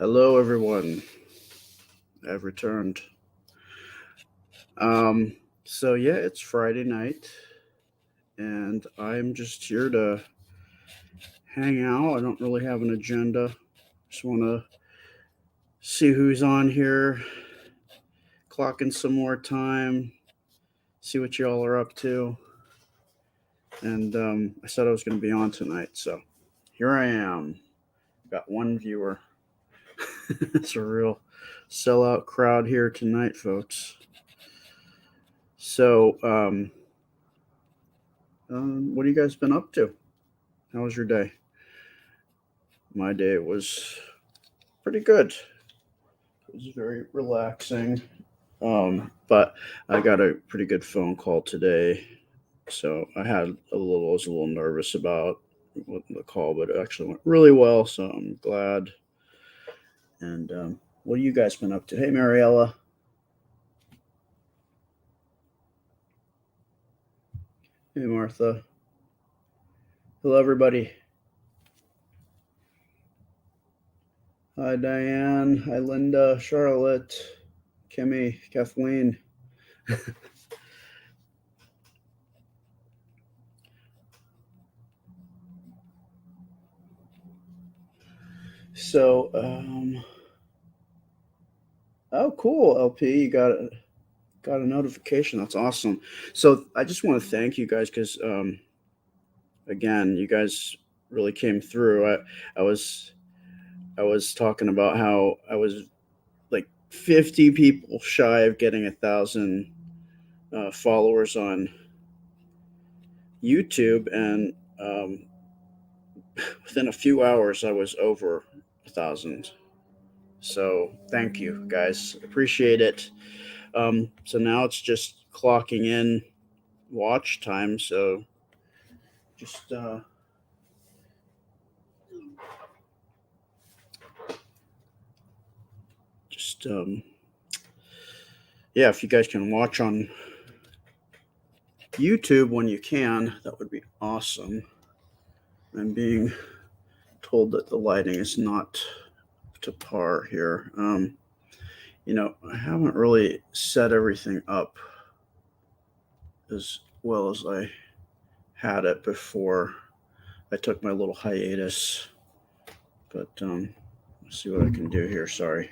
Hello, everyone. I've returned. Um, so yeah, it's Friday night, and I'm just here to hang out. I don't really have an agenda. Just want to see who's on here, clock in some more time, see what y'all are up to. And I said I was going to be on tonight, so here I am. Got one viewer. It's a real sellout crowd here tonight, folks. So, what have you guys been up to? How was your day? My day was pretty good. It was very relaxing. But I got a pretty good phone call today, so I was a little nervous about the call, but it actually went really well. So I'm glad. And what have you guys been up to? Hey, Mariella. Hey, Martha. Hello, everybody. Hi, Diane. Hi, Linda. Charlotte. Kimmy. Kathleen. So, oh, cool, LP. You got a notification. That's awesome. So I just want to thank you guys because again, you guys really came through. I was I was talking about how I was like 50 people shy of getting 1,000 followers on YouTube, and within a few hours, I was over 1,000. So thank you guys, appreciate it. So now it's just clocking in watch time. So just just yeah, if you guys can watch on YouTube when you can, that would be awesome. I'm being told that the lighting is not to par here. I haven't really set everything up as well as I had it before I took my little hiatus. But let's see what I can do here. Sorry.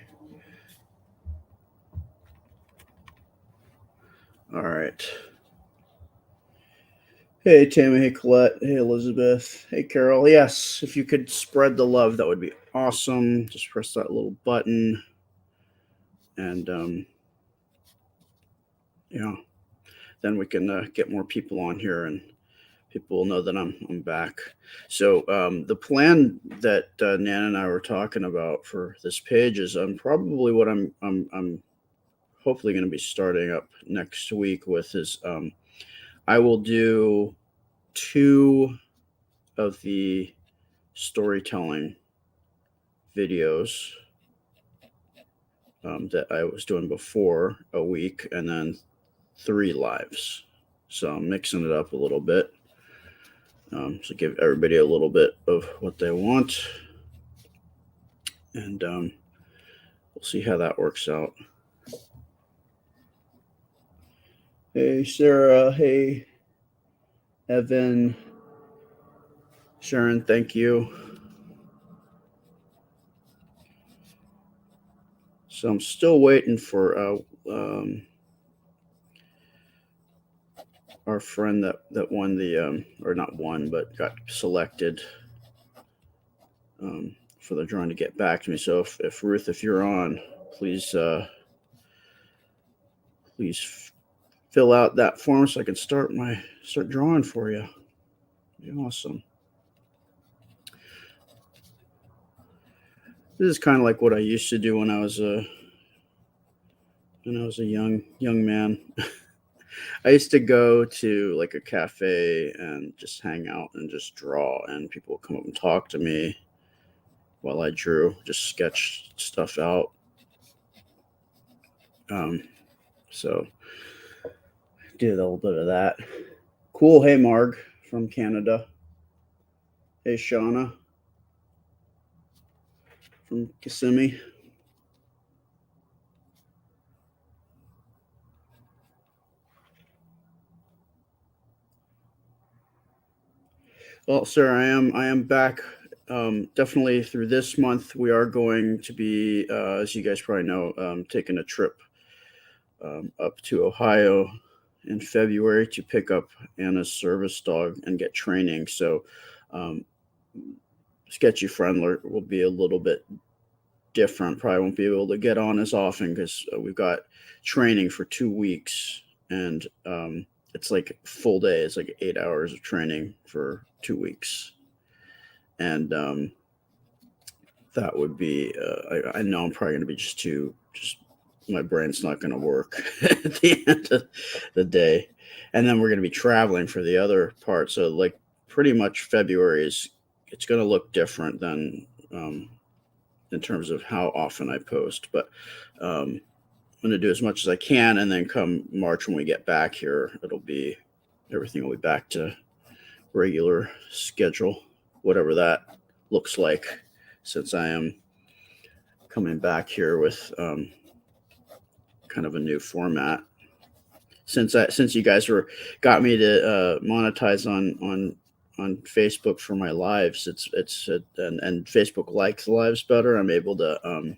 All right. Hey, Tammy. Hey, Colette. Hey, Elizabeth. Hey, Carol. Yes, if you could spread the love, that would be awesome. Just press that little button. And, yeah, then we can get more people on here and people will know that I'm back. So the plan that Nan and I were talking about for this page is probably what I'm hopefully going to be starting up next week with is I will do two of the storytelling videos that I was doing before a week, and then three lives. So I'm mixing it up a little bit. So give everybody a little bit of what they want, and we'll see how that works out. Hey, Sarah. Hey, Evan. Sharon, thank you. So I'm still waiting for our friend that won the or not won but got selected for the drawing to get back to me. So if Ruth, if you're on, please please fill out that form so I can start drawing for you. Be awesome. This is kind of like what I used to do when I was a young man. I used to go to like a cafe and just hang out and just draw, and people would come up and talk to me while I drew, just sketch stuff out. Um, so did a little bit of that. Cool. Hey, Marg from Canada. Hey, Shauna from Kissimmee. Well, sir, I am back. Definitely through this month, we are going to be, as you guys probably know, taking a trip up to Ohio in February to pick up Anna's service dog and get training. So, um, Sketchy Friendler will be a little bit different. Probably won't be able to get on as often because we've got training for 2 weeks, and it's like full day. It's like 8 hours of training for 2 weeks, and that would be. I know I'm probably going to be just my brain's not going to work at the end of the day, and then we're going to be traveling for the other part. So like pretty much February is it's going to look different than in terms of how often I post, but I'm going to do as much as I can, and then come March when we get back here, everything will be back to regular schedule, whatever that looks like, since I am coming back here with kind of a new format. Since you guys got me to monetize on Facebook for my lives, and Facebook likes lives better. I'm able to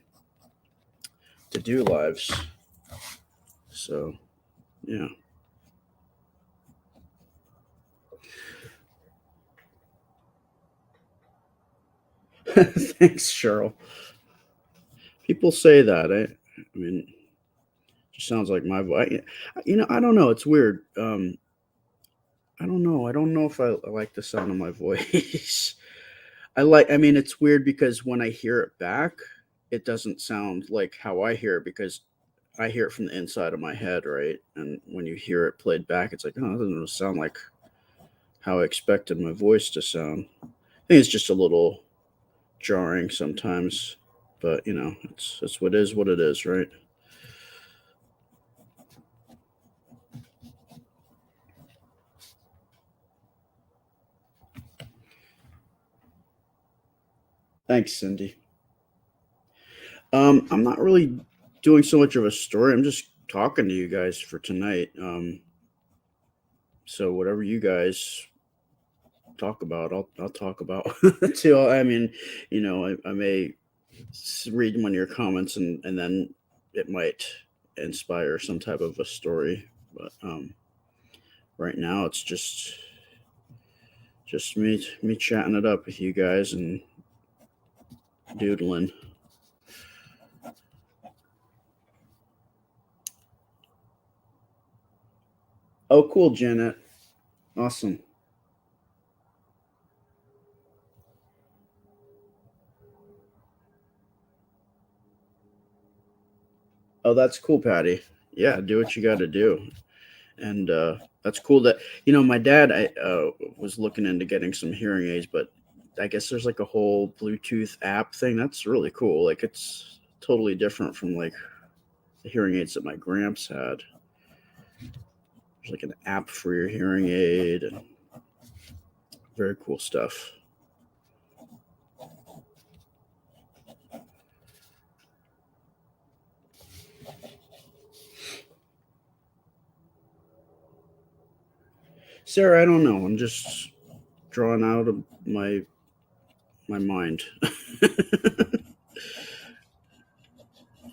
do lives. So yeah. Thanks, Cheryl. People say that. I mean, it just sounds like my voice. I don't know. It's weird. I don't know. I don't know if I like the sound of my voice. I mean, it's weird because when I hear it back, it doesn't sound like how I hear it because I hear it from the inside of my head, right? And when you hear it played back, it's like, oh, it doesn't sound like how I expected my voice to sound. I think it's just a little jarring sometimes, but it's what is what it is, right? Thanks, Cindy. I'm not really doing so much of a story. I'm just talking to you guys for tonight. So whatever you guys talk about, I'll talk about too. I mean, I may read one of your comments, and then it might inspire some type of a story. But right now, it's just me chatting it up with you guys and doodling. Oh, cool, Janet. Awesome. Oh, that's cool, Patty. Yeah, do what you got to do. And that's cool that my dad was looking into getting some hearing aids, but I guess there's like a whole Bluetooth app thing. That's really cool. Like it's totally different from like the hearing aids that my gramps had. There's like an app for your hearing aid and very cool stuff. Sarah, I don't know. I'm just drawing out of my mind.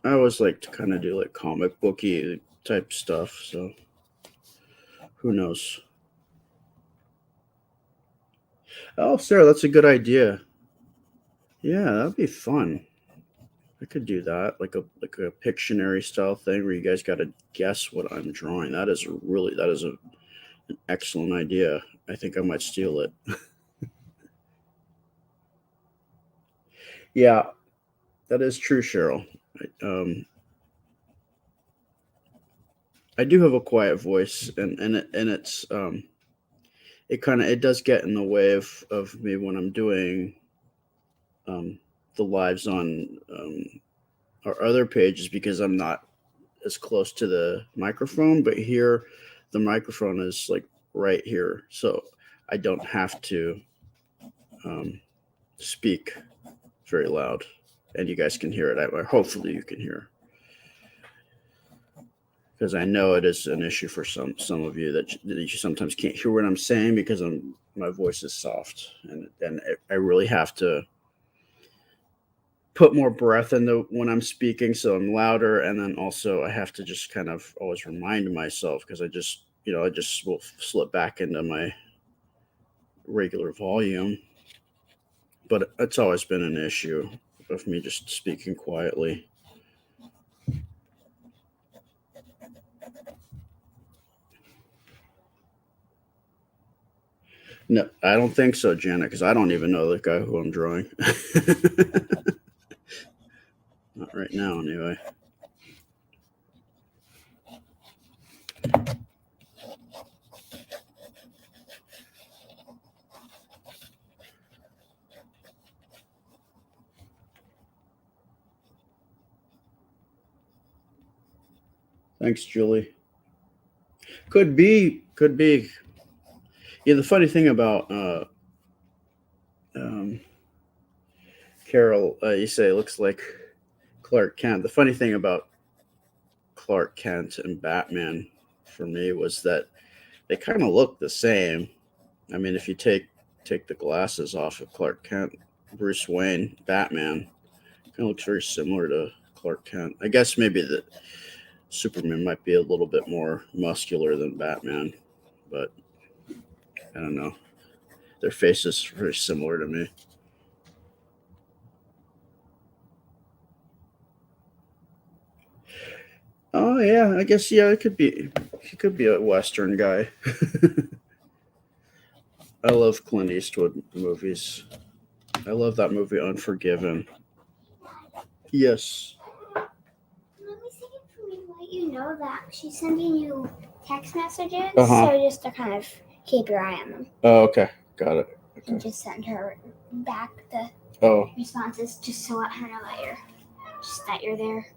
I always like to kind of do like comic booky type stuff, so who knows? Oh, Sarah, that's a good idea. Yeah, that'd be fun. I could do that, like a Pictionary style thing where you guys got to guess what I'm drawing. That is an excellent idea. I think I might steal it. Yeah, that is true, Cheryl. I do have a quiet voice, and it does get in the way of me when I'm doing um, the lives on our other pages because I'm not as close to the microphone, but here the microphone is like right here, so I don't have to um, speak very loud. and you guys can hear it. Hopefully you can hear, because I know it is an issue for some of you that you sometimes can't hear what I'm saying because my voice is soft, and I really have to put more breath into when I'm speaking, so I'm louder, and then also I have to just kind of always remind myself because I just will slip back into my regular volume. But it's always been an issue of me just speaking quietly. No, I don't think so, Janet, because I don't even know the guy who I'm drawing. Not right now, anyway. Thanks, Julie. Could be, could be. Yeah, the funny thing about um, Carol, you say it looks like Clark Kent. The funny thing about Clark Kent and Batman for me was that they kind of look the same. I mean, if you take the glasses off of Clark Kent, Bruce Wayne, Batman kind of looks very similar to Clark Kent. I guess maybe that Superman might be a little bit more muscular than Batman, but I don't know. Their faces are very similar to me. Oh yeah, I guess yeah, it could be. He could be a Western guy. I love Clint Eastwood movies. I love that movie Unforgiven. Yes. Mommy's thinking for me to let you know that she's sending you text messages, Uh-huh. so just to kind of keep your eye on them. Oh, okay, got it. And Okay. just send her back the Oh, responses, just to let her know that you're there.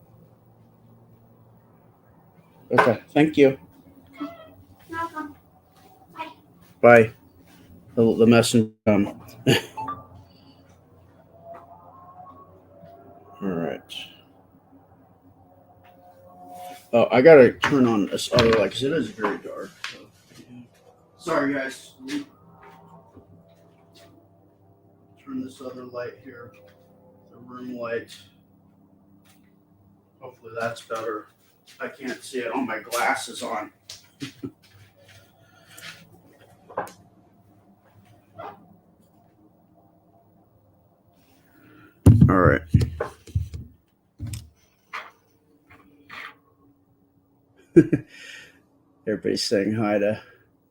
okay. Thank you. You're welcome. Bye. The messenger. All right. Oh, I gotta turn on this other light because it is very dark. So. Sorry, guys. Turn this other light here, the room light. Hopefully that's better. I can't see it on my glasses on. All right. Everybody's saying hi to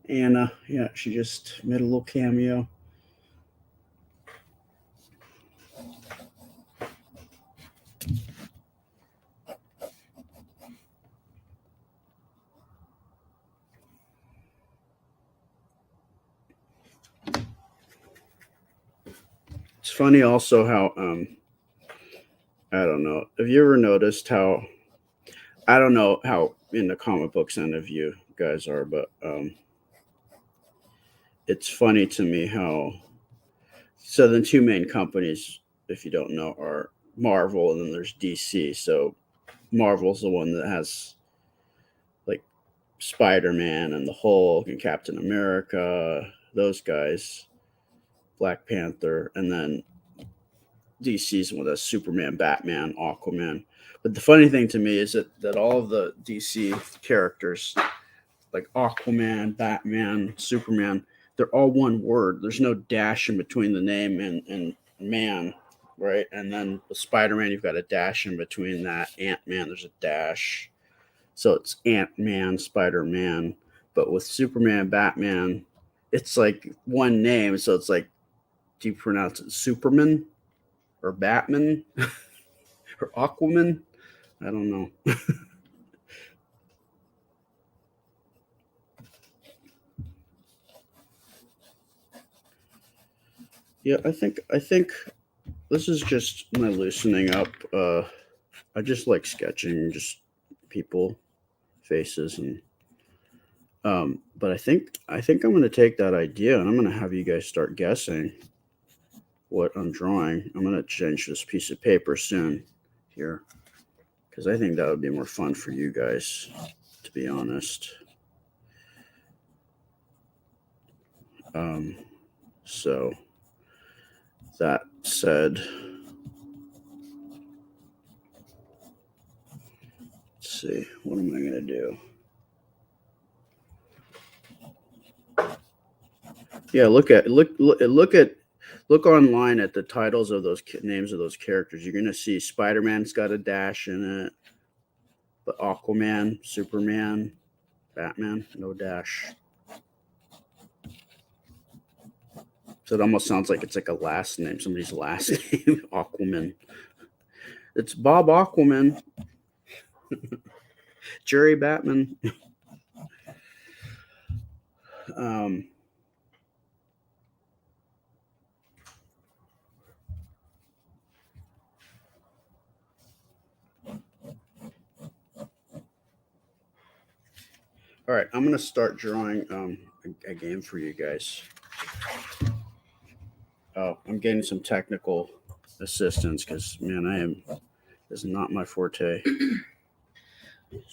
Anna. Yeah, she just made a little cameo. It's funny also how I don't know. Have you ever noticed how I don't know how in the comic books any of you guys are, but it's funny to me how so the two main companies, if you don't know, are Marvel and then there's DC. So Marvel's the one that has like Spider Man and the Hulk and Captain America, those guys, Black Panther, and then DC's one that's Superman, Batman, Aquaman. But the funny thing to me is that all of the DC characters, like Aquaman, Batman, Superman, they're all one word. There's no dash in between the name and man, right? And then with Spider Man, you've got a dash in between that. Ant Man, there's a dash. So it's Ant Man, Spider Man. But with Superman, Batman, it's like one name. So it's like, do you pronounce it Superman or Batman or Aquaman? I don't know. Yeah, I think this is just my loosening up. I just like sketching just people faces and but I think I'm gonna take that idea and I'm gonna have you guys start guessing. what I'm drawing. I'm going to change this piece of paper soon here because I think that would be more fun for you guys, to be honest. So that said, let's see, what am I going to do? Yeah, look online at the titles of those names of those characters. You're gonna see Spider-Man's got a dash in it, but Aquaman, Superman, Batman, no dash. So it almost sounds like it's like a last name, somebody's last name, Aquaman. It's Bob Aquaman, Jerry Batman. Um, all right, I'm gonna start drawing a game for you guys. Oh, I'm getting some technical assistance because man, this is not my forte. I'm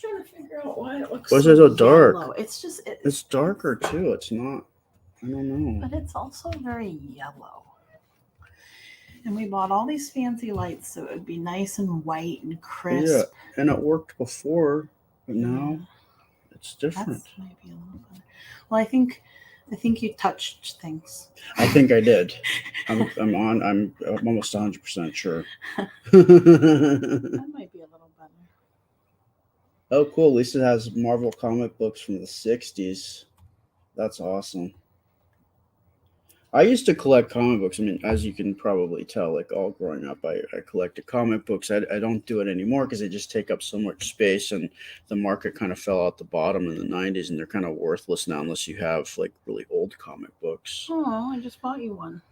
trying to figure out why it looks Why is it so dark? yellow. It's just It's darker too. It's not. I don't know. but it's also very yellow. And we bought all these fancy lights so it would be nice and white and crisp. Yeah, and it worked before, but now it's That's different. might be a little better. Well, I think you touched things. I think I did. I'm almost 100% sure. That might be a little better. Oh, cool. Lisa has Marvel comic books from the 60s. That's awesome. I used to collect comic books. I mean, as you can probably tell, like all growing up, I collected comic books. I don't do it anymore because they just take up so much space, and the market kind of fell out the bottom in the 90s, and they're kind of worthless now unless you have like really old comic books. Oh, I just bought you one.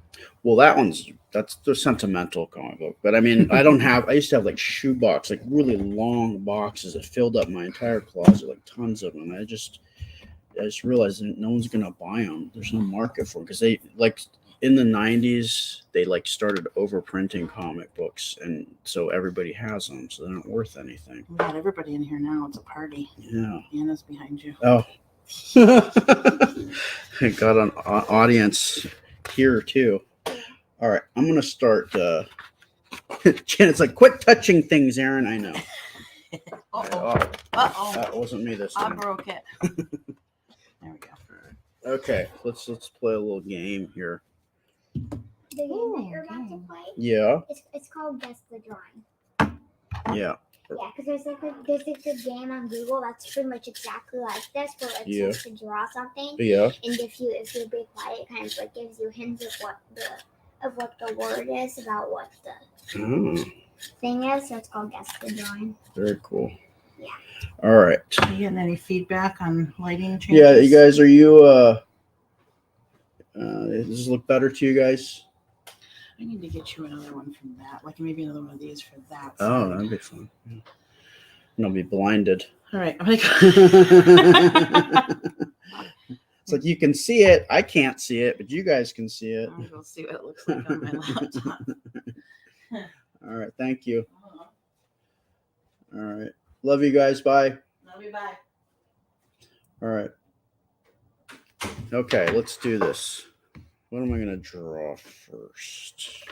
Well, that's the sentimental comic book. But I mean, I used to have like shoebox, like really long boxes that filled up my entire closet, like tons of them. I just realized that no one's gonna buy them. There's no market for them because they like in the 90s they like started overprinting comic books, and so everybody has them, so they're not worth anything. We got everybody in here now. It's a party. Yeah. Anna's behind you. Oh. I got an audience here too. All right, I'm gonna start. Janet's like, quit touching things, Aaron. I know. Uh-oh. That wasn't me this I time. broke it. There we go. Okay, let's play a little game here. The game that you're about to play, Yeah. it's called Guess the Drawing. Yeah. Yeah, because there's a game on Google that's pretty much exactly like this, where it's supposed to draw something. Yeah. And if you be quiet, it kind of like gives you hints of what the word is about what the thing is. So it's called Guess the Drawing. Very cool. Yeah. All right. Are you getting any feedback on lighting changes? Yeah, you guys, are you does this look better to you guys? I need to get you another one from that, like maybe another one of these for that. Oh, side. that'd be fun. Yeah. And I'll be blinded. All right, I'm gonna go. It's like you can see it. I can't see it, but you guys can see it. I'll go see what it looks like on my laptop. All right. Thank you. All right. Love you guys. Bye. Love you. Bye. All right. Okay, let's do this. What am I going to draw first?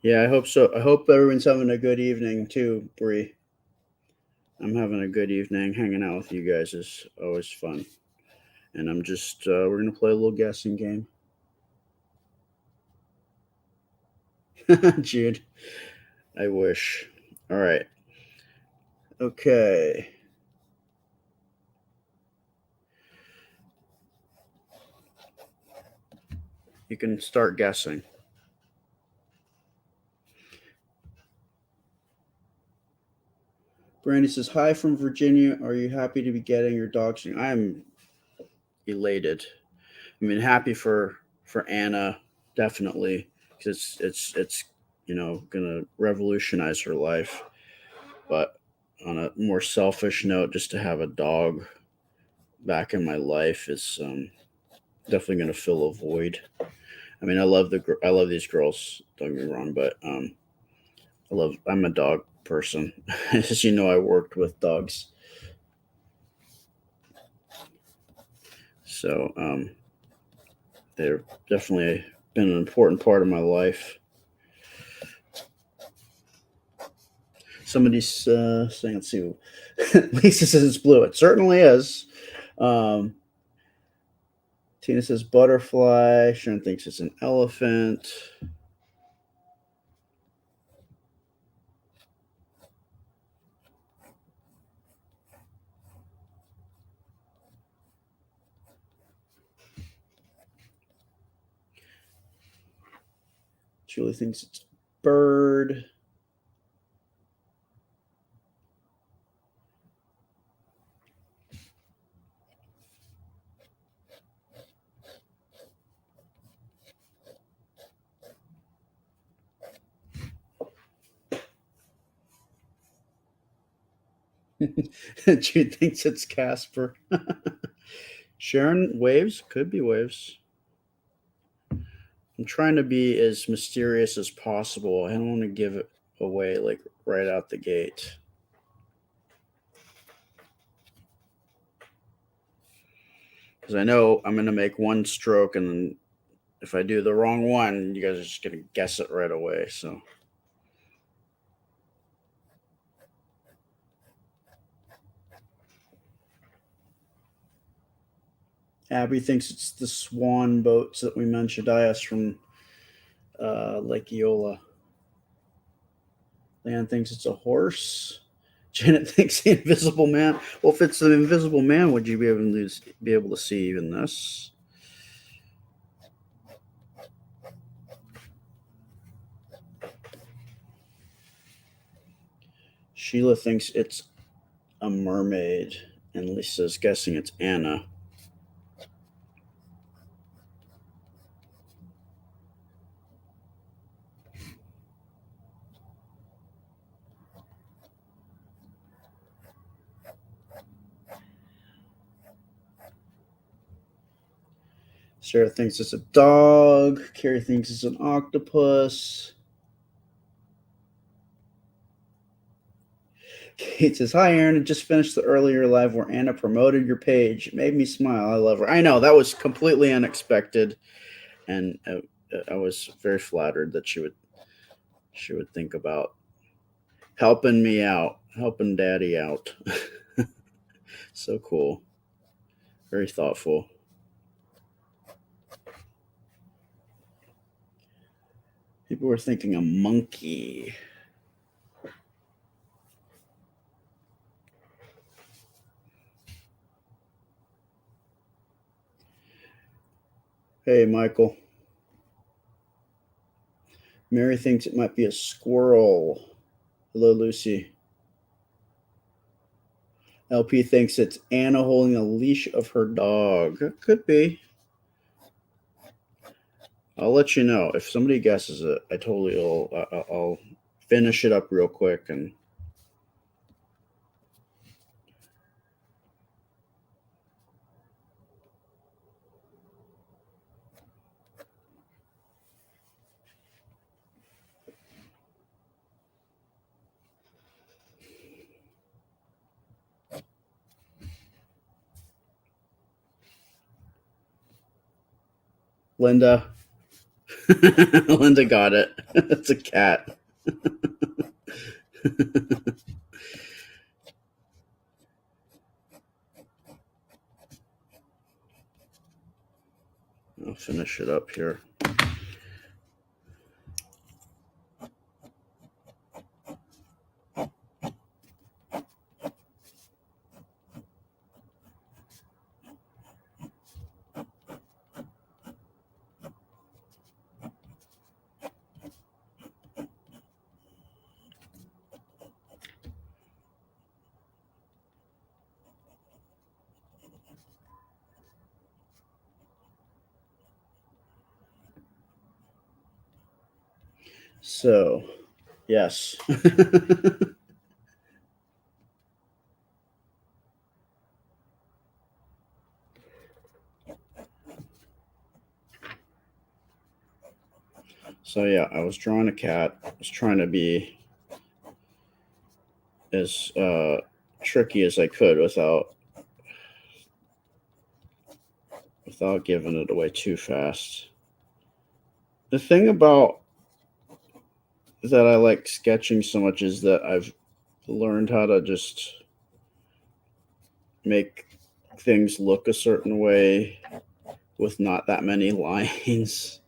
Yeah, I hope so. I hope everyone's having a good evening too, Bree. I'm having a good evening. Hanging out with you guys is always fun. And I'm just, we're going to play a little guessing game. Jude, I wish. All right. Okay. You can start guessing. Brandy says, "Hi from Virginia. Are you happy to be getting your dog soon?" I'm elated. I mean, happy for Anna, definitely, because it's gonna revolutionize her life. But on a more selfish note, just to have a dog back in my life is definitely gonna fill a void. I mean, I love these girls. Don't get me wrong, but I'm a dog person. As you know, I worked with dogs, so they've definitely been an important part of my life. Somebody's saying, let's see, Lisa says it's blue. It certainly is. Um, Tina says butterfly. Sharon thinks it's an elephant. Julie thinks it's bird. Jude thinks it's Casper. Sharon, waves? Could be waves. I'm trying to be as mysterious as possible. I don't want to give it away like right out the gate. Because I know I'm going to make one stroke, and then if I do the wrong one, you guys are just going to guess it right away. So. Abby thinks it's the swan boats that we mentioned. I asked from Lake Eola. Leon thinks it's a horse. Janet thinks the Invisible Man. Well, if it's the Invisible Man, would you be able to see even this? Sheila thinks it's a mermaid, and Lisa's guessing it's Anna. Sarah thinks it's a dog. Carrie thinks it's an octopus. Kate says, "Hi, Aaron. I just finished the earlier live where Anna promoted your page. It made me smile. I love her." I know, that was completely unexpected, and I was very flattered that she would think about helping me out, helping Daddy out. So cool. Very thoughtful. People were thinking a monkey. Hey, Michael. Mary thinks it might be a squirrel. Hello, Lucy. LP thinks it's Anna holding a leash of her dog. It could be. I'll let you know if somebody guesses it. I totally will. I'll finish it up real quick and. Linda. Linda got it. It's a cat. I'll finish it up here. So, yes. So yeah, I was drawing a cat. I was trying to be as tricky as I could without giving it away too fast. The thing about that I like sketching so much is that I've learned how to just make things look a certain way with not that many lines.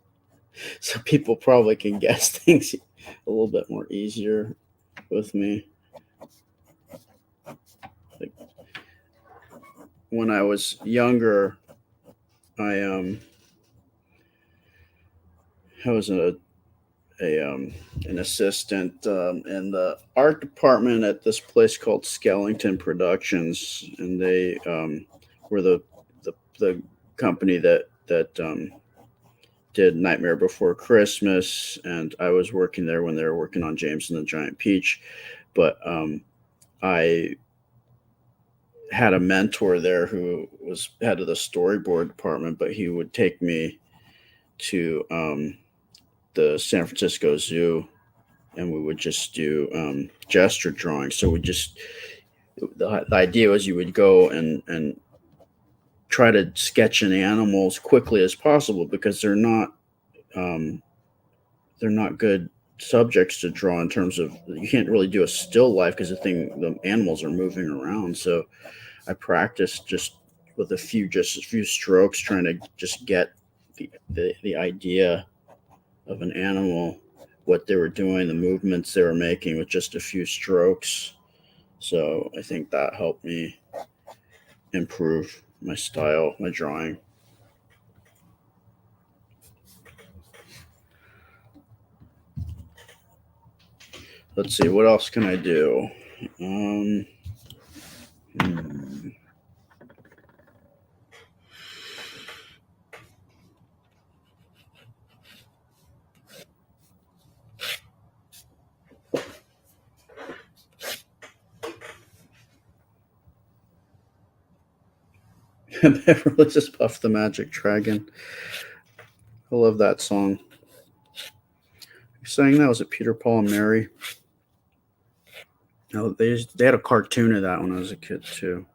So people probably can guess things a little bit more easier with me. Like when I was younger, I I was an assistant in the art department at this place called Skellington Productions, and they were the company that did Nightmare Before Christmas, and I was working there when they were working on James and the Giant Peach. But I had a mentor there who was head of the storyboard department, but he would take me to the San Francisco Zoo, and we would just do gesture drawing. So we just the idea was you would go and try to sketch an animal as quickly as possible because um, they're not good subjects to draw in terms of you can't really do a still life because the animals are moving around. So I practiced just with just a few strokes trying to just get the idea of an animal, what they were doing, the movements they were making with just a few strokes. So I think that helped me improve my style, my drawing. Let's see, what else can I do? Um, hmm. Beverly just Puff the Magic Dragon. I love that song. You sang that? Was it Peter, Paul, and Mary? No, they had a cartoon of that when I was a kid too.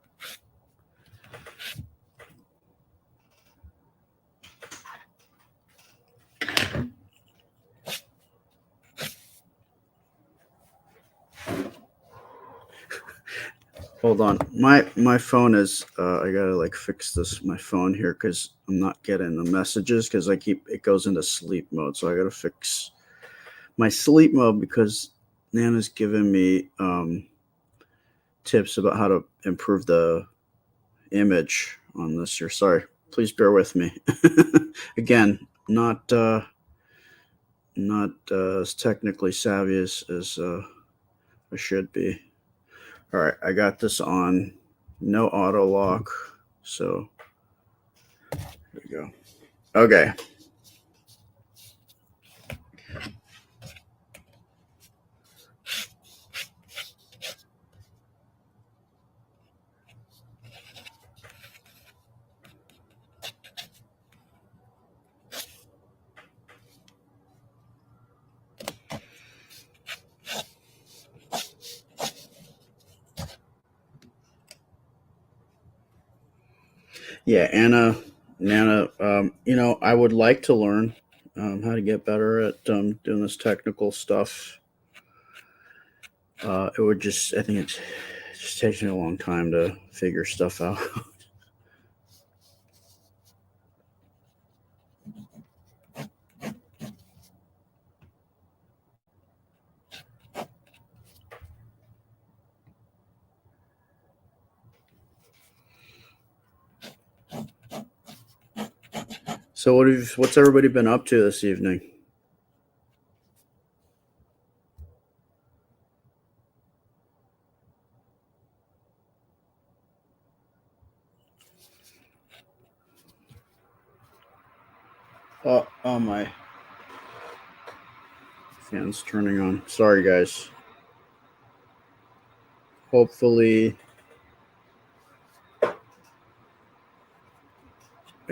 Hold on, my phone is. I gotta like fix this my phone here because I'm not getting the messages because I keep it goes into sleep mode. So I gotta fix my sleep mode because Nana's giving me tips about how to improve the image on this here. Sorry, please bear with me. Again, not as technically savvy as I should be. All right, I got this on no auto lock, so here we go. Okay. Yeah, Nana, I would like to learn how to get better at doing this technical stuff. It would I think it just takes me a long time to figure stuff out. So what's everybody been up to this evening? Oh my Fan's turning on. Sorry, guys. Hopefully, I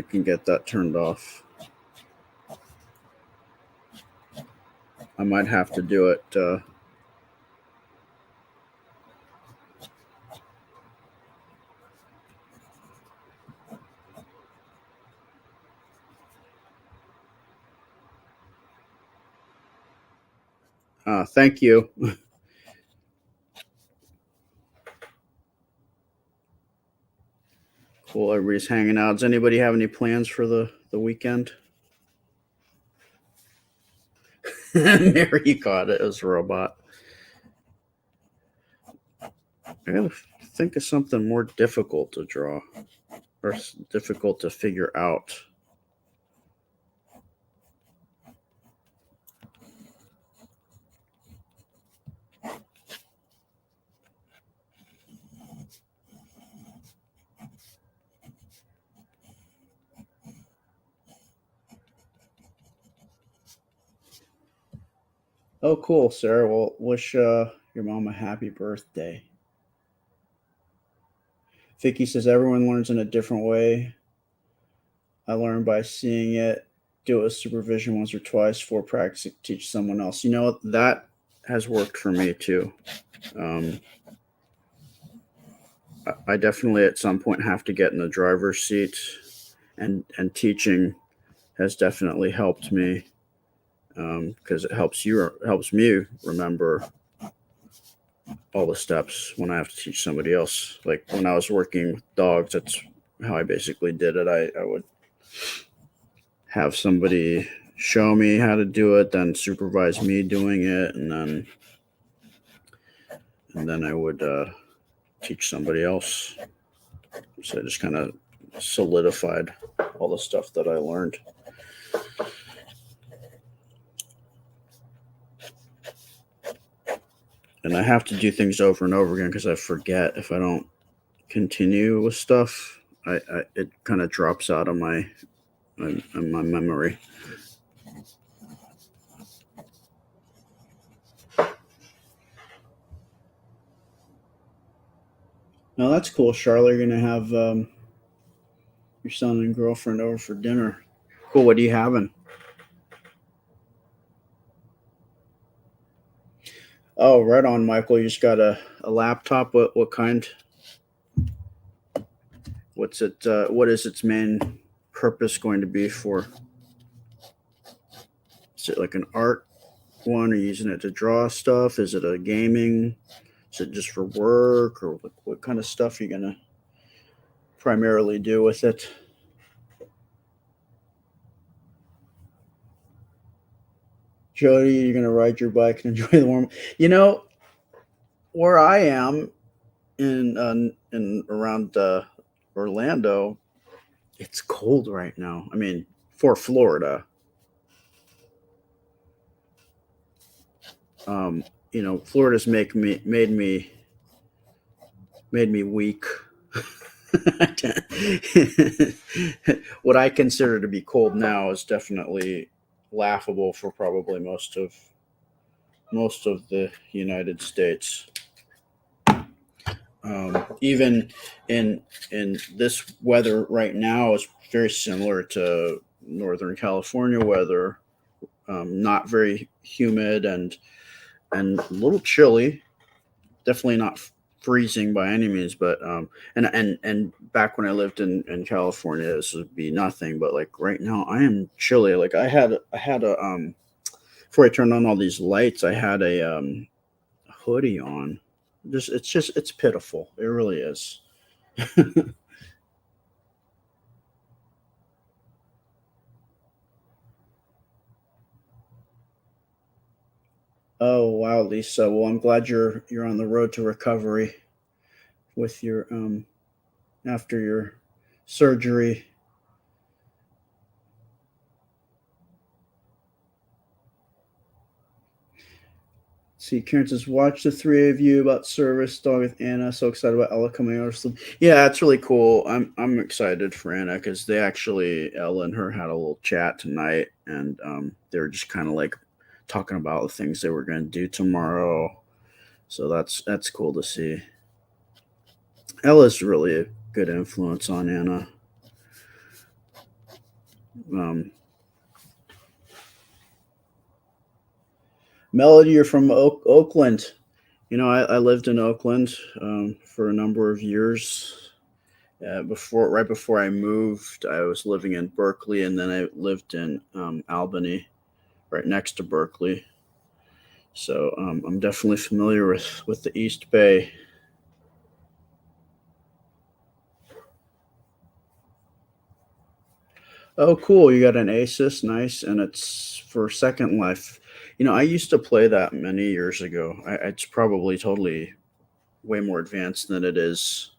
can get that turned off. I might have to do it. Thank you. Cool. Everybody's hanging out. Does anybody have any plans for the weekend? Mary caught it. It was a robot. I gotta think of something more difficult to draw or difficult to figure out. Oh, cool, Sarah. Well, wish your mom a happy birthday. Vicky says everyone learns in a different way. I learned by seeing it, do it with supervision once or twice for practice, teach someone else. You know, that has worked for me too. Um, I definitely at some point have to get in the driver's seat, and teaching has definitely helped me because it helps me remember all the steps when I have to teach somebody else. Like when I was working with dogs, that's how I basically did it. I would have somebody show me how to do it, then supervise me doing it, and then I would teach somebody else. So I just kind of solidified all the stuff that I learned. And I have to do things over and over again because I forget if I don't continue with stuff. It kind of drops out of my memory. Now that's cool, Charlotte. You're gonna have your son and girlfriend over for dinner. Cool. What are you having? Oh, right on, Michael. You just got a laptop. What kind? What's it? What is its main purpose going to be for? Is it like an art one? Are you using it to draw stuff? Is it a gaming? Is it just for work, or what kind of stuff are you gonna primarily do with it? Jody, you're gonna ride your bike and enjoy the warm. You know where I am in around Orlando, it's cold right now. I mean, for Florida, um, Florida's made me weak. What I consider to be cold now is definitely laughable for probably most of the United States. Even in this weather right now is very similar to Northern California weather. Not very humid and a little chilly. Definitely not freezing by any means, but and back when I lived in California, this would be nothing. But like right now, I am chilly. Like I had a before I turned on all these lights, I had a hoodie on. It's pitiful. It really is. Oh wow, Lisa. Well, I'm glad you're on the road to recovery with your after your surgery. See, Karen says, watch the three of you about service dog with Anna. So excited about Ella coming over. Yeah, that's really cool. I'm excited for Anna because they actually Ella and her had a little chat tonight, and they were just kind of like talking about the things they were going to do tomorrow. So that's cool to see. Ella's really a good influence on Anna. Um, Melody, you're from Oakland. I lived in Oakland for a number of years. Right before I moved, I was living in Berkeley, and then I lived in Albany, right next to Berkeley. So I'm definitely familiar with the East Bay. Oh, cool! You got an Asus, nice, and it's for Second Life. I used to play that many years ago. It's probably totally way more advanced than it is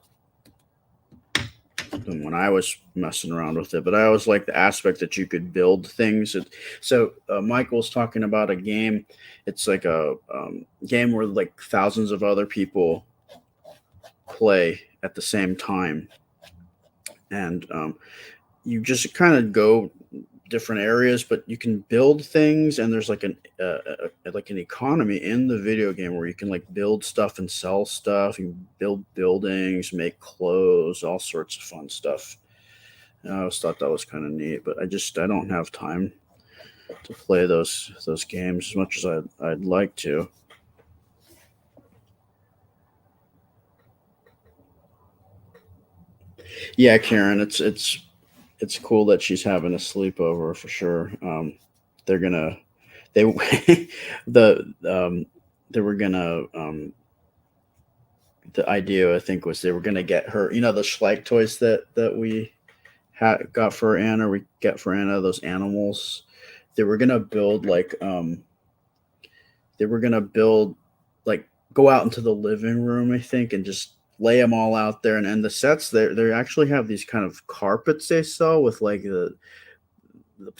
than when I was messing around with it. But I always like the aspect that you could build things. Michael's talking about a game. It's like a game where like thousands of other people play at the same time, and you just kind of go different areas, but you can build things, and there's like an economy in the video game where you can like build stuff and sell stuff. You can build buildings, make clothes, all sorts of fun stuff. And I always thought that was kind of neat, but I don't have time to play those games as much as I'd like to. Yeah, Karen, it's cool that she's having a sleepover for sure. They're gonna they the they were gonna the idea I think was they were gonna get her, the Schleich toys that we had got for Anna. We get for Anna those animals. They were gonna build they were gonna build like go out into the living room, I think, and just lay them all out there. And the sets they actually have these kind of carpets they sell with like the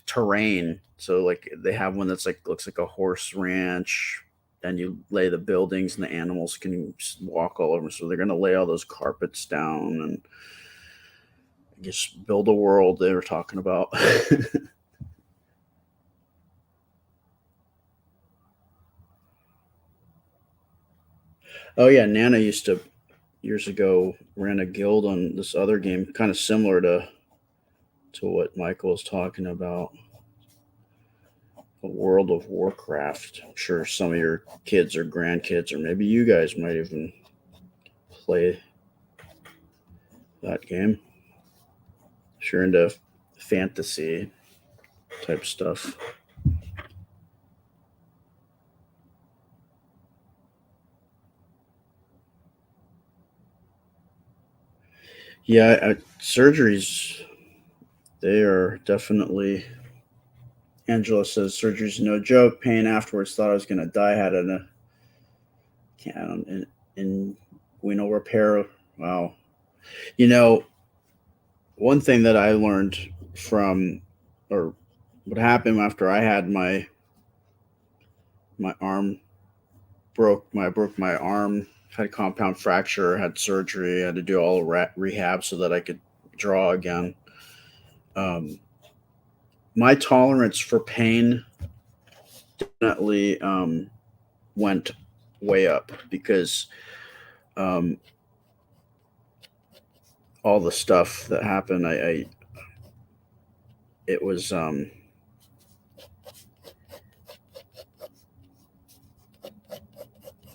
terrain. So like they have one that's like looks like a horse ranch, and you lay the buildings, and the animals can just walk all over. So they're gonna lay all those carpets down and just build a world they were talking about. Oh yeah, Nana used to years ago ran a guild on this other game, kind of similar to what Michael was talking about. World of Warcraft. I'm sure some of your kids or grandkids, or maybe you guys might even play that game. If you're into fantasy type stuff. Yeah, surgeries, they are definitely. Angela says surgery's no joke. Pain afterwards. Thought I was gonna die. Had an in renal repair. Wow. You know, one thing that I learned from, or what happened after I had my arm broke my arm, had a compound fracture, had surgery, had to do all rehab so that I could draw again. Um, my tolerance for pain definitely went way up because um, all the stuff that happened, I it was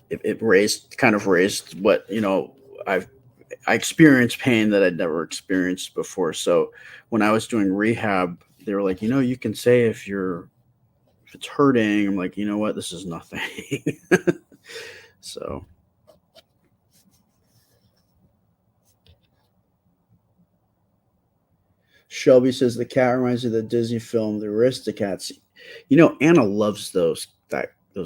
it raised what I experienced pain that I'd never experienced before. So when I was doing rehab, they were like, you can say if it's hurting. I'm like, you know what, this is nothing. So Shelby says the cat reminds me of the Disney film The Aristocats. Anna loves those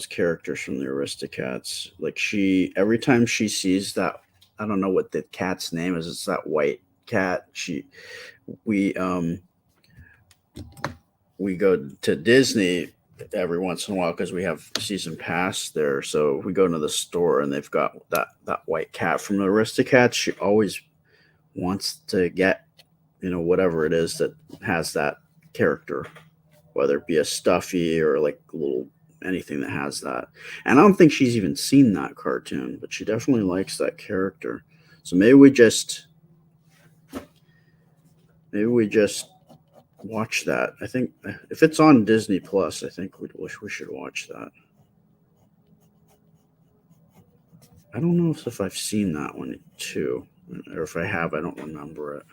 characters from the Aristocats. Like she every time she sees that, I don't know what the cat's name is. It's that white cat. We um we go to Disney every once in a while because we have season pass there. So we go into the store and they've got that white cat from the Aristocats. She always wants to get whatever it is that has that character, whether it be a stuffy or like a little anything that has that. And I don't think she's even seen that cartoon, but she definitely likes that character. So maybe we just watch that. I think if it's on Disney Plus, I think we should watch that. I don't know if I've seen that one too, or if I have, I don't remember it.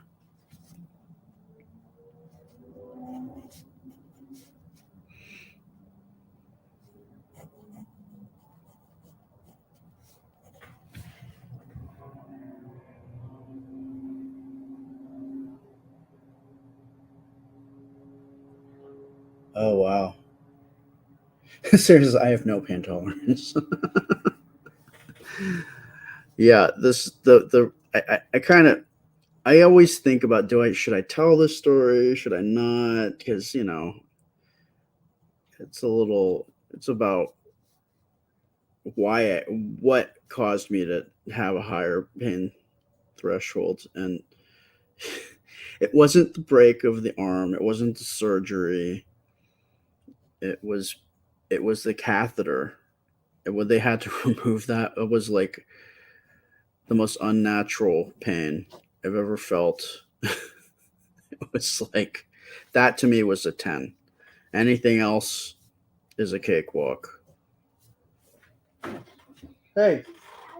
Oh wow! Seriously, I have no pain tolerance. Yeah, this the I kind of I always think about should I tell this story, should I not, because it's about what caused me to have a higher pain threshold, and it wasn't the break of the arm, it wasn't the surgery, it was the catheter. When they had to remove that, it was like the most unnatural pain I've ever felt. It was like that to me was a 10. Anything else is a cakewalk. Hey. I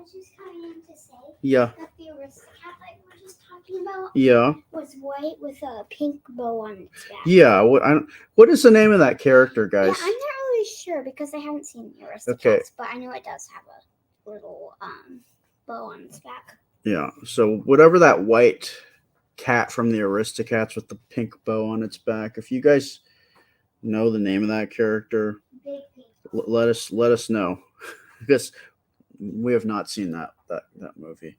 was just coming in to say Yeah. that the aristocrat that we were just talking about Yeah. was white with a pink bow on its back. Yeah. What is the name of that character, guys? Yeah, I'm not really sure because I haven't seen the aristocrats, Okay. but I know it does have a little bow on its back. Yeah. So whatever that white cat from the Aristocats with the pink bow on its back, if you guys know the name of that character, Big pink. let us know, because we have not seen that movie.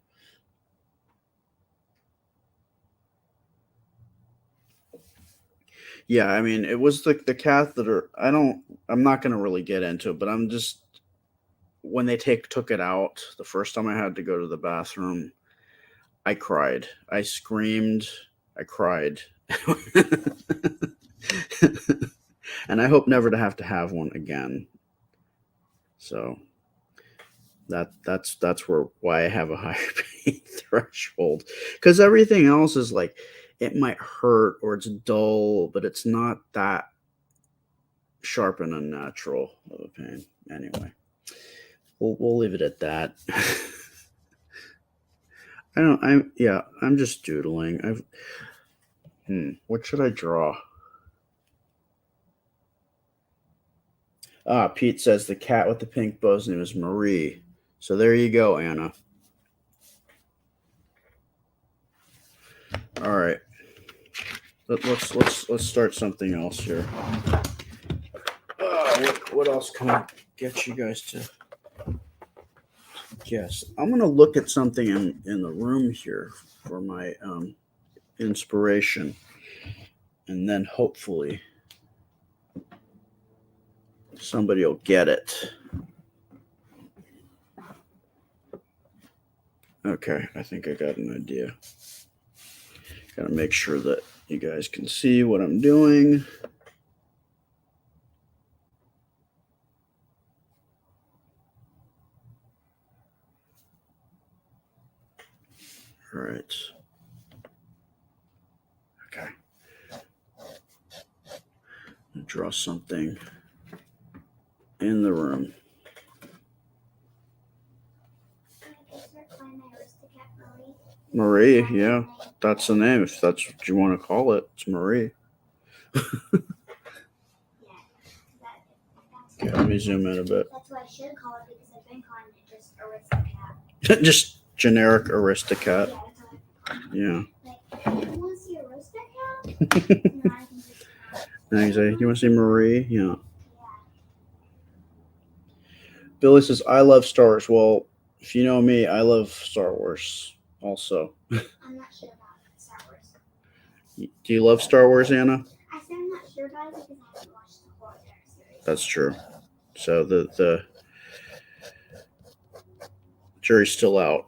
Yeah, I mean, it was the catheter. I'm not going to really get into it, but I'm just, when they took it out the first time I had to go to the bathroom, I cried. I screamed. I cried. And I hope never to have one again. So that's why I have a higher pain threshold, because everything else is like, it might hurt or it's dull, but it's not that sharp and unnatural of a pain. Anyway, we'll leave it at that. I'm just doodling. What should I draw? Pete says the cat with the pink bow's name is Marie. So there you go, Anna. All right. Let's start something else here. What else can I get you guys to guess? I'm gonna look at something in the room here for my inspiration, and then hopefully somebody will get it. Okay, I think I got an idea. Gotta make sure that you guys can see what I'm doing. All right. Okay. Draw something in the room. Marie, yeah, that's the name. If that's what you want to call it, it's Marie. Okay, let me zoom in a bit. That's what I should call it, because I've been calling it just Aristocat. Just generic Aristocat. Yeah. Like, you want to see Aristocat? No, I can just. Now you say, you want to see Marie? Yeah. Billy says, I love Star Wars. Well, if you know me, I love Star Wars also. I'm not sure about Star Wars. Do you love Star Wars, Anna? I said I'm not sure about it because I haven't watched the whole entire series. That's true. So the jury's still out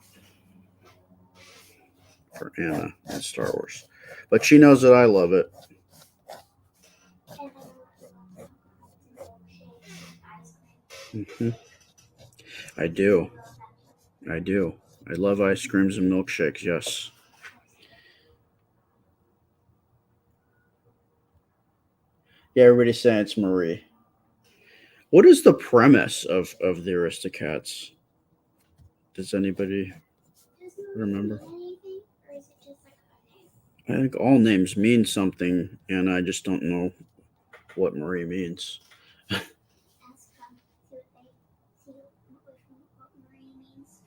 for Anna and Star Wars. But she knows that I love it. Hmm. I do. I do. I love ice creams and milkshakes. Yes. Yeah, everybody's saying it's Marie. What is the premise of the Aristocats? Does anybody Does Marie remember? mean anything, or is it just like a name? I think all names mean something, and I just don't know what Marie means. Ask see what they see what Marie means.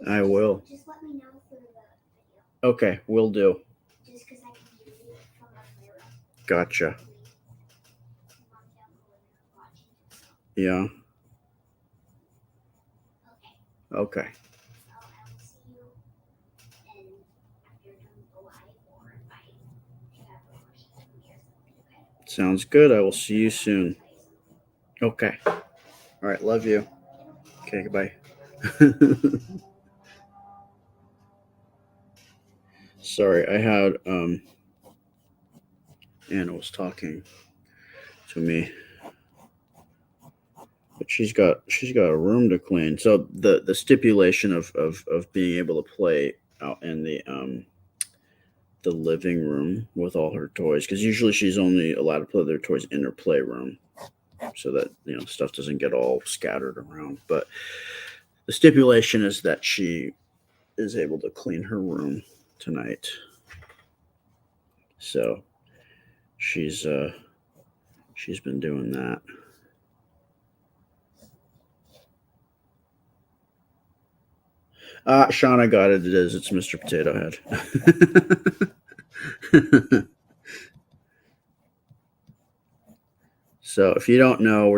I will. Just let me know through the video. Okay, will do. Just because I can read it from my mirror. Gotcha. Mom down the living room watching. So. Yeah. Okay. Okay. So I will see you in after you're done the live, or if I have a question from me or something. Okay. Sounds good. I will see you soon. Okay. All right. Love you. Okay. Goodbye. Sorry, I had Anna was talking to me, but she's got a room to clean. So the stipulation of being able to play out in the living room with all her toys, because usually she's only allowed to play their toys in her playroom, so that stuff doesn't get all scattered around. But the stipulation is that she is able to clean her room tonight. So she's been doing that. Sean, I got it. It is. It's Mr. Potato Head. So if you don't know,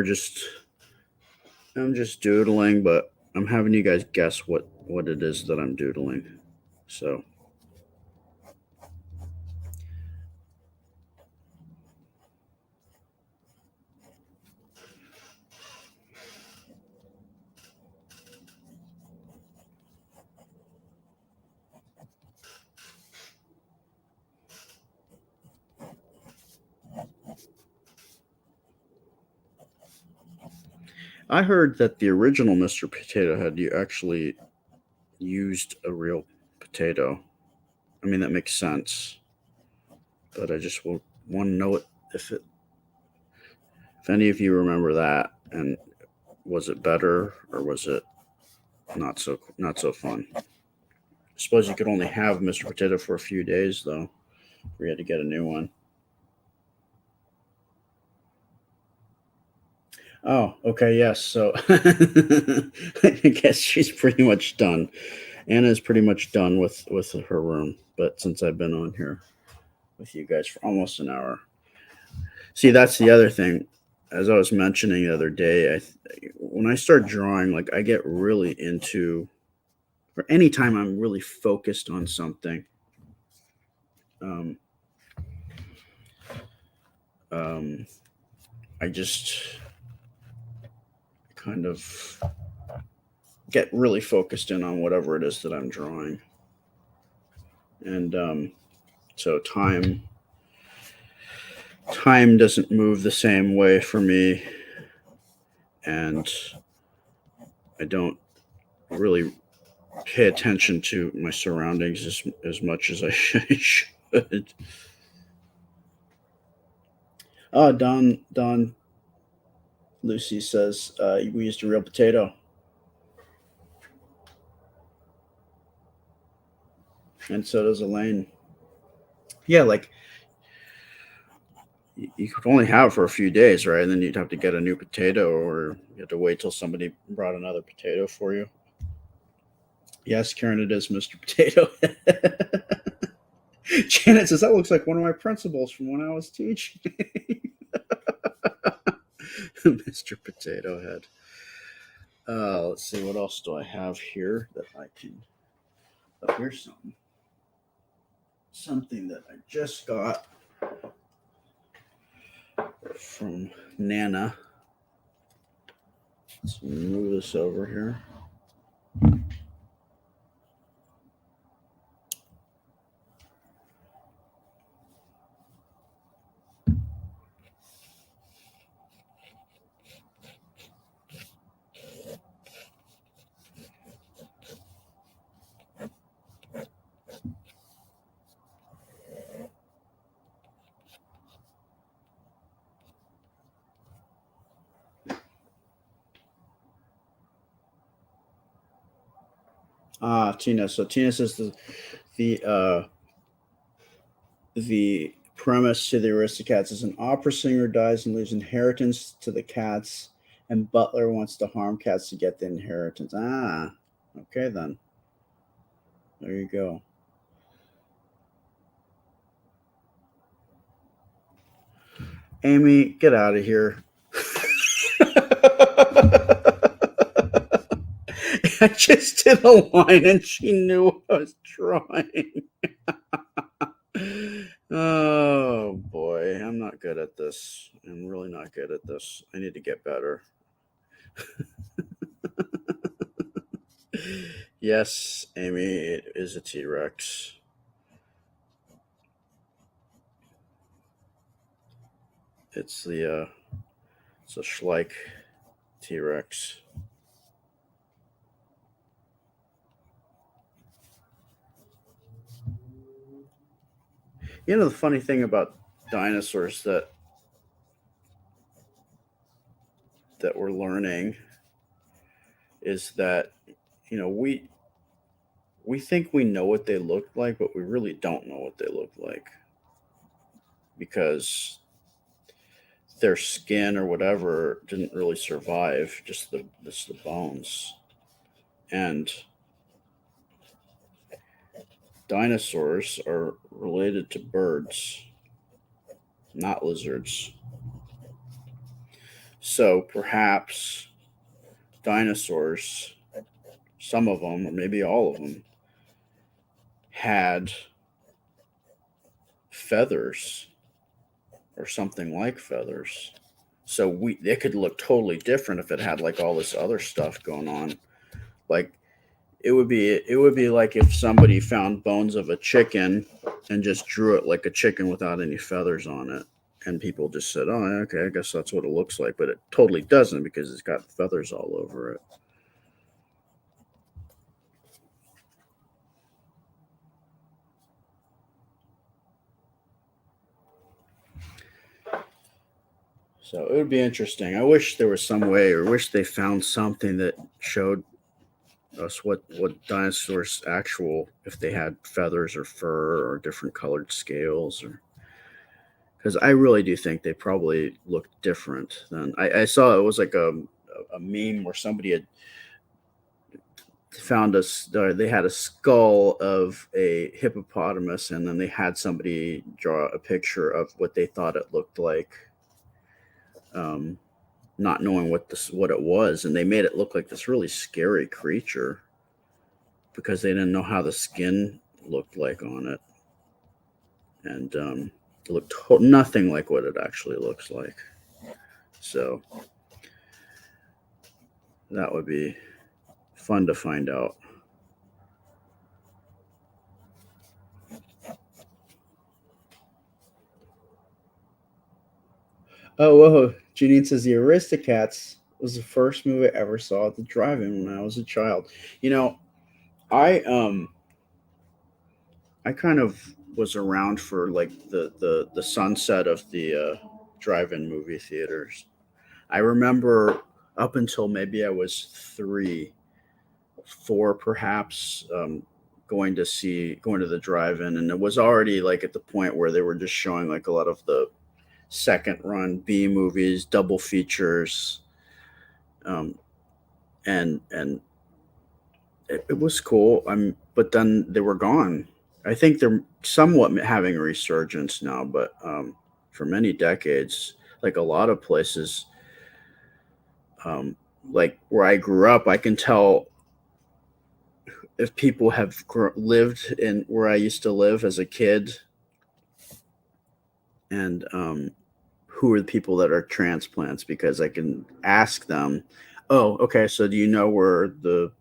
I'm just doodling, but I'm having you guys guess what it is that I'm doodling. So I heard that the original Mr. Potato Head, you actually used a real potato. I mean, that makes sense, but I just want to know if any of you remember that, and was it better or was it not so fun? I suppose you could only have Mr. Potato for a few days though. We had to get a new one. Oh, okay, yes. So I guess she's pretty much done. Anna's pretty much done with her room. But since I've been on here with you guys for almost an hour, see, that's the other thing. As I was mentioning the other day, when I start drawing, like I get really into, or anytime I'm really focused on something, um, um, I just kind of get really focused in on whatever it is that I'm drawing, and so time doesn't move the same way for me, and I don't really pay attention to my surroundings as much as I should. Don Lucy says we used a real potato, and so does Elaine. Yeah, like you could only have it for a few days, right? And then you'd have to get a new potato, or you have to wait till somebody brought another potato for you. Yes, Karen, it is Mr. Potato. Janet says that looks like one of my principals from when I was teaching. Mr. Potato Head. Let's see, what else do I have here that I can. Oh, here's something. Something that I just got from Nana. Let's move this over here. Tina. So Tina says the the premise to the Aristocats is an opera singer dies and leaves inheritance to the cats, and Butler wants to harm cats to get the inheritance. Okay then. There you go. Amy, get out of here. I just did a line and she knew I was trying. Oh boy, I'm not good at this. I'm really not good at this. I need to get better. Yes, Amy, it is a T Rex. It's it's a Schleich T Rex. You know the funny thing about dinosaurs that we're learning is that you know we think we know what they look like, but we really don't know what they look like because their skin or whatever didn't really survive, just the bones. And dinosaurs are related to birds, not lizards. So perhaps dinosaurs, some of them, or maybe all of them, had feathers or something like feathers. So we it could look totally different if it had like all this other stuff going on. Like it would be like if somebody found bones of a chicken and just drew it like a chicken without any feathers on it. And people just said, "Oh, okay, I guess that's what it looks like," but it totally doesn't because it's got feathers all over it. So it would be interesting. I wish there was some way, or wish they found something that showed us what dinosaurs actual if they had feathers or fur or different colored scales or because I really do think they probably looked different than I saw. It was like a meme where somebody had found us. They had a skull of a hippopotamus, and then they had somebody draw a picture of what they thought it looked like, um, not knowing what it was, and they made it look like this really scary creature because they didn't know how the skin looked like on it, and it looked nothing like what it actually looks like. So that would be fun to find out. Oh, whoa. Janine says The Aristocats was the first movie I ever saw at the drive-in when I was a child. You know, I I kind of was around for like the sunset of the drive-in movie theaters. I remember up until maybe I was 4 perhaps, going to the drive-in, and it was already like at the point where they were just showing like a lot of the second run B movies, double features, um, and it was cool. But then they were gone. I think they're somewhat having a resurgence now, but for many decades, like a lot of places, um, like where I grew up, I can tell if people have lived in where I used to live as a kid, and who are the people that are transplants because I can ask them, "Oh, okay, so do you know where the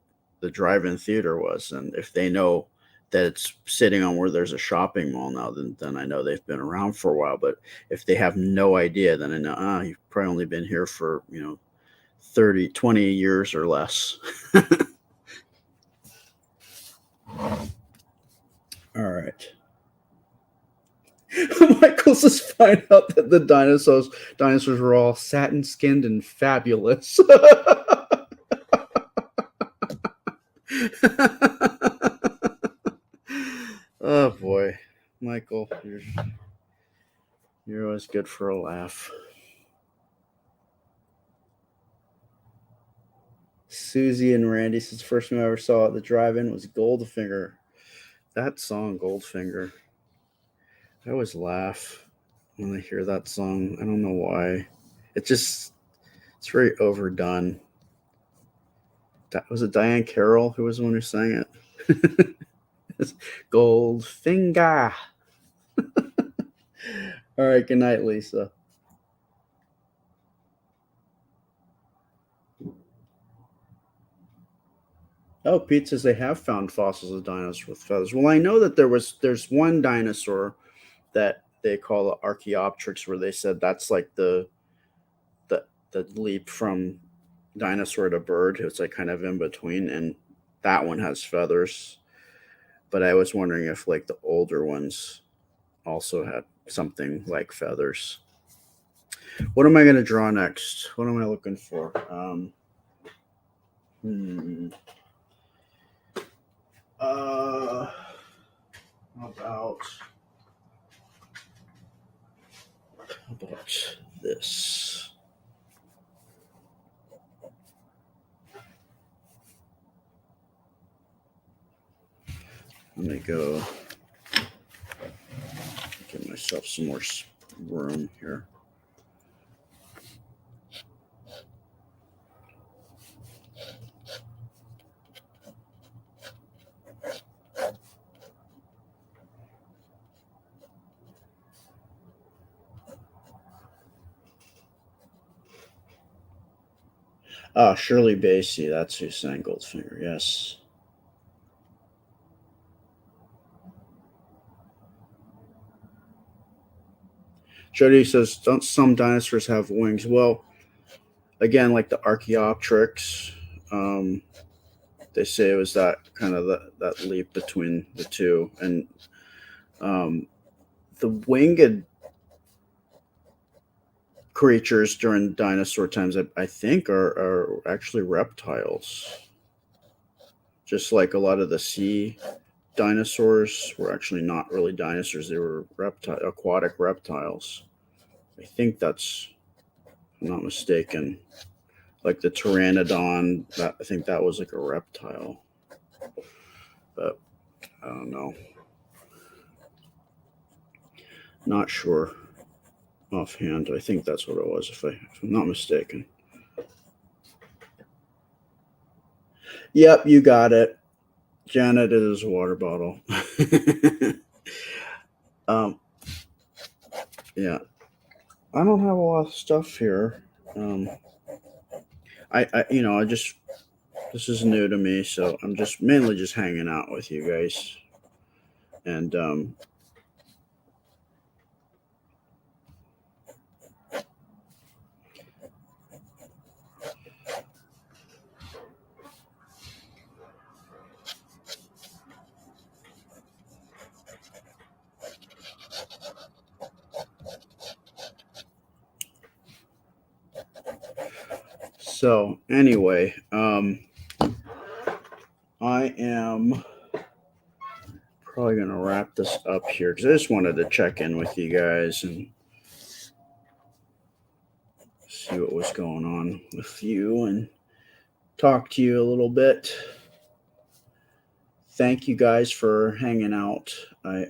drive-in theater was?" And if they know that it's sitting on where there's a shopping mall now, then I know they've been around for a while. But if they have no idea, then I know, you've probably only been here for 30, 20 years or less. All right. Michael says find out that the dinosaurs were all satin skinned and fabulous. Oh boy, Michael, you're always good for a laugh. Susie and Randy says first time I ever saw at the drive-in was Goldfinger. That song, Goldfinger. I always laugh when I hear that song. I don't know why. It's very overdone. Was it Diane Carroll who was the one who sang it? It's Goldfinger. All right. Good night, Lisa. Oh, Pete says they have found fossils of dinosaurs with feathers. Well, I know that there's one dinosaur that they call the Archaeopteryx, where they said that's like the leap from dinosaur to bird. It's like kind of in between, and that one has feathers. But I was wondering if like the older ones also had something like feathers. What am I going to draw next? What am I looking for? How about this? Let me go give myself some more room here. Ah, Shirley Bassey. That's who sang Goldfinger. Yes. Jody says, don't some dinosaurs have wings? Well, again, like the Archaeopteryx, they say it was that kind of that leap between the two. And the winged creatures during dinosaur times, I think, are actually reptiles. Just like a lot of the sea dinosaurs were actually not really dinosaurs; they were aquatic reptiles. I think that's, if I'm not mistaken. Like the pteranodon, I think that was like a reptile, but I don't know. Not sure offhand. I think that's what it was, if I'm not mistaken. Yep, you got it. Janet, it is a water bottle. Yeah, I don't have a lot of stuff here. I just, this is new to me, so I'm just mainly just hanging out with you guys, and so anyway, I am probably going to wrap this up here because I just wanted to check in with you guys and see what was going on with you and talk to you a little bit. Thank you guys for hanging out. I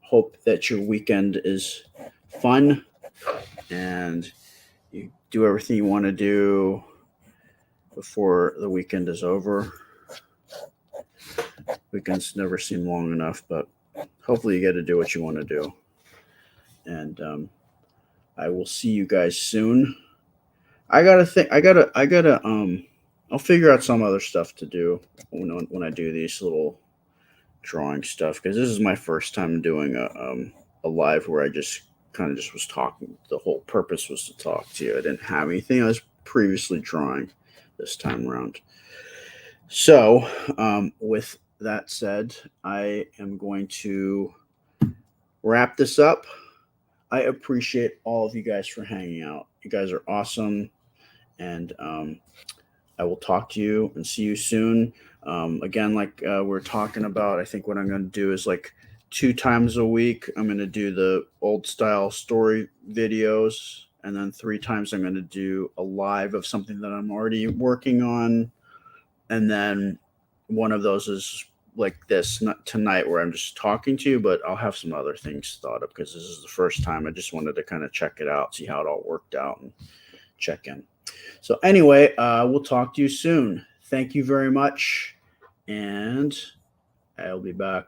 hope that your weekend is fun and you do everything you want to do before the weekend is over. Weekends never seem long enough, but hopefully you get to do what you want to do. And I will see you guys soon. I'll figure out some other stuff to do when I do these little drawing stuff, because this is my first time doing a live where I just kind of just was talking. The whole purpose was to talk to you. I didn't have anything I was previously drawing this time around. So with that said, I am going to wrap this up. I appreciate all of you guys for hanging out. You guys are awesome. And I will talk to you and see you soon. Again, like we're talking about, I think what I'm going to do is like 2 times a week, I'm going to do the old style story videos. And then 3 times, I'm going to do a live of something that I'm already working on. And then one of those is like this, not tonight, where I'm just talking to you, but I'll have some other things thought up because this is the first time. I just wanted to kind of check it out, see how it all worked out, and check in. So anyway, we'll talk to you soon. Thank you very much, and I'll be back